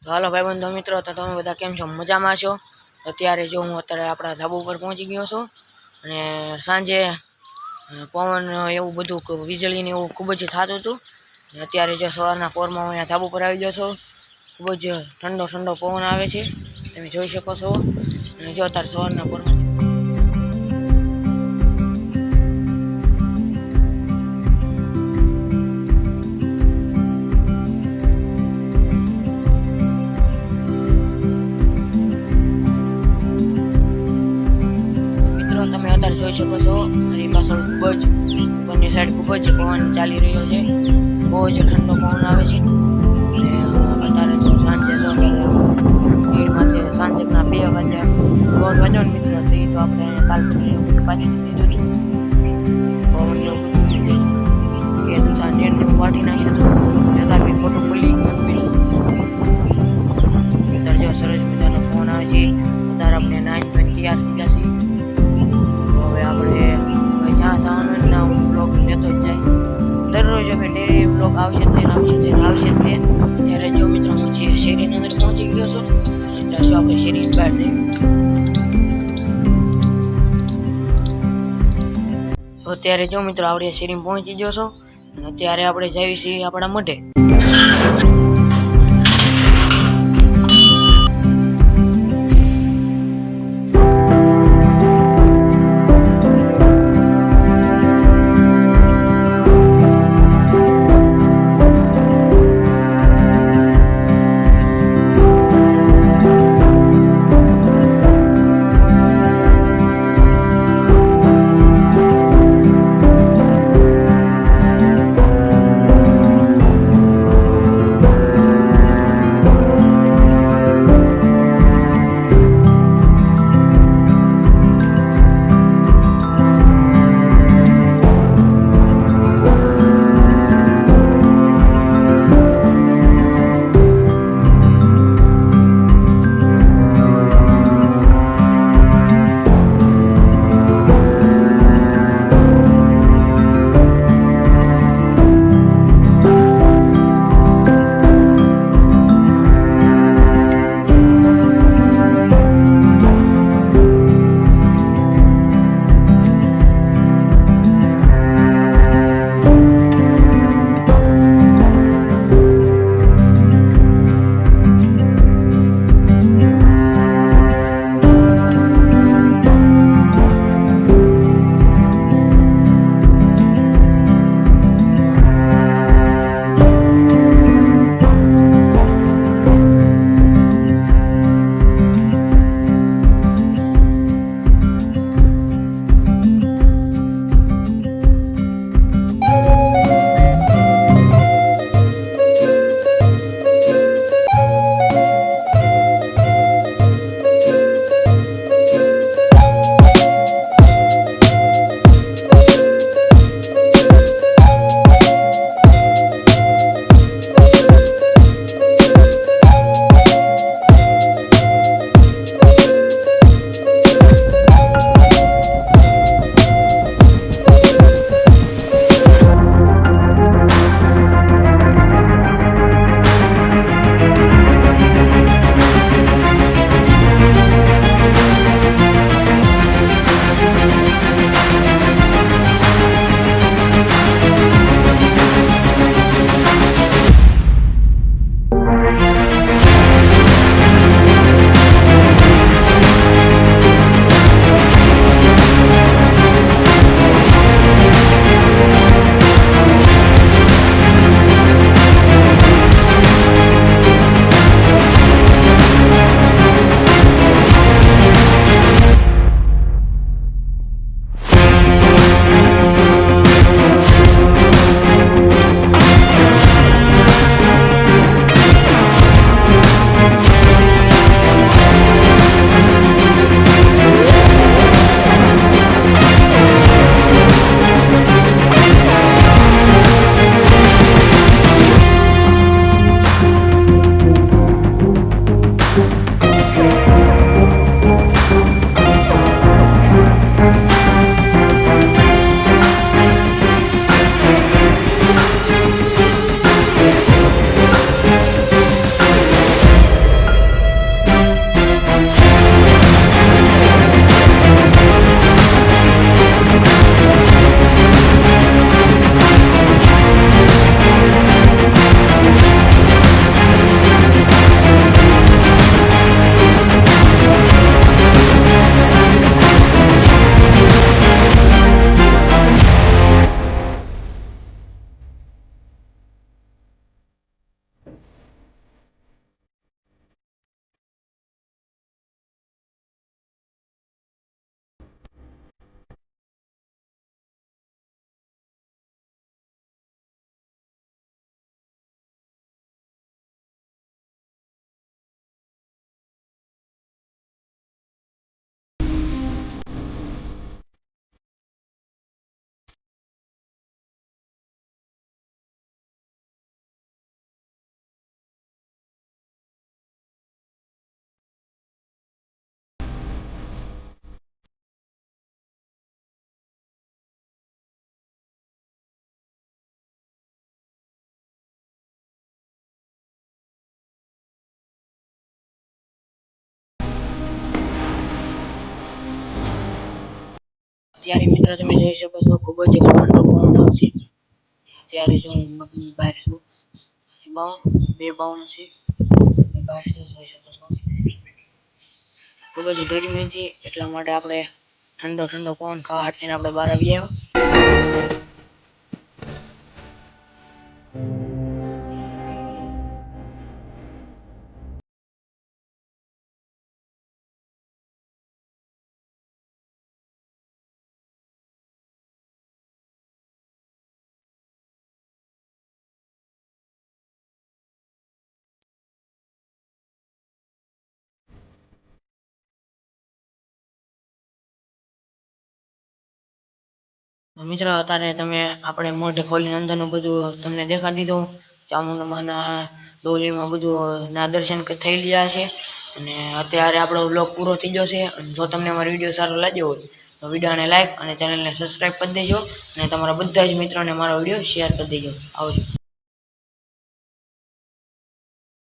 તો હાલો ભાઈબંધો મિત્રો, તો તમે બધા કેમ છો? મજામાં છો? અત્યારે જો હું આપણા ધાબા ઉપર પહોંચી ગયો છું અને સાંજે પવન એવું બધું વીજળીને એવું ખૂબ જ થતું હતું. અત્યારે જો સવારના પોરમાં હું અહીંયા ધાબા ઉપર આવી ગયો છું. ખૂબ જ ઠંડો ઠંડો પવન આવે છે, તમે જોઈ શકો છો. અને જો અત્યારે સવારના પોરમાં તમે અત્યારે જોઈ શકો છો. મારી પાછળ ખૂબ જ ઉપરની સાઈડ ખૂબ જ પવન ચાલી રહ્યો છે. બહુ જ ઠંડો પવન આવે છે. અને અત્યારે તો સાંજે સાંજના 2 વાગ્યા 1:30 વાગ્યો ને મિત્રો. તો આપણે કાલ પાછી દીધું હતું પવન કે દુસરા નેટને વાટી નાખ્યું હતું. અત્યારે ફોટો ખોલી અત્યારે જો સરસ મજાનો પવન આવે છે. અત્યારે આપણે નાઈન તૈયાર થઈ ગયા છીએ. હવે આપણે જ્યાં જવાનું ના હું બ્લોગ લેતો જ જાય. દરરોજ અમે ડેલી બ્લોગ આવશે તે. ત્યારે જો મિત્રો હું જે શેરીની અંદર પહોંચી ગયો છું. અત્યારે જો આપણે શેરીની બહાર જઈએ. અત્યારે જો મિત્રો આપણે શેરીમાં પહોંચી ગયો છો અને અત્યારે આપણે જઈએ છીએ આપણા મઢે. ત્યારે મિત્રો તમે જોઈ શકો છો ખૂબ જ ઠંડો પવન આવશે. ત્યારે જો હું બહાર છું બે બાવન છે બહાર જોઈ શકો છો ખૂબ જ ગરમી હતી એટલા માટે આપણે ઠંડો ઠંડો પવન ખાવા હાથીને આપણે બહાર આવી આવ્યા. મિત્રો અત્યારે તમે આપણે મોઢે ખોલીને અંદરનું બધું તમને દેખાડી દીધું. ચામુંડામાંના ડોલીમાં બધું ના દર્શન થઈ ગયા છે અને અત્યારે આપણો વ્લોગ પૂરો થઈ ગયો છે. અને જો તમને અમારો વિડીયો સારો લાગ્યો હોય તો વિડીયોને લાઈક અને ચેનલને સબસ્ક્રાઈબ કરી દેજો અને તમારા બધા જ મિત્રોને મારો વિડીયો શેર કરી દેજો. આવજો.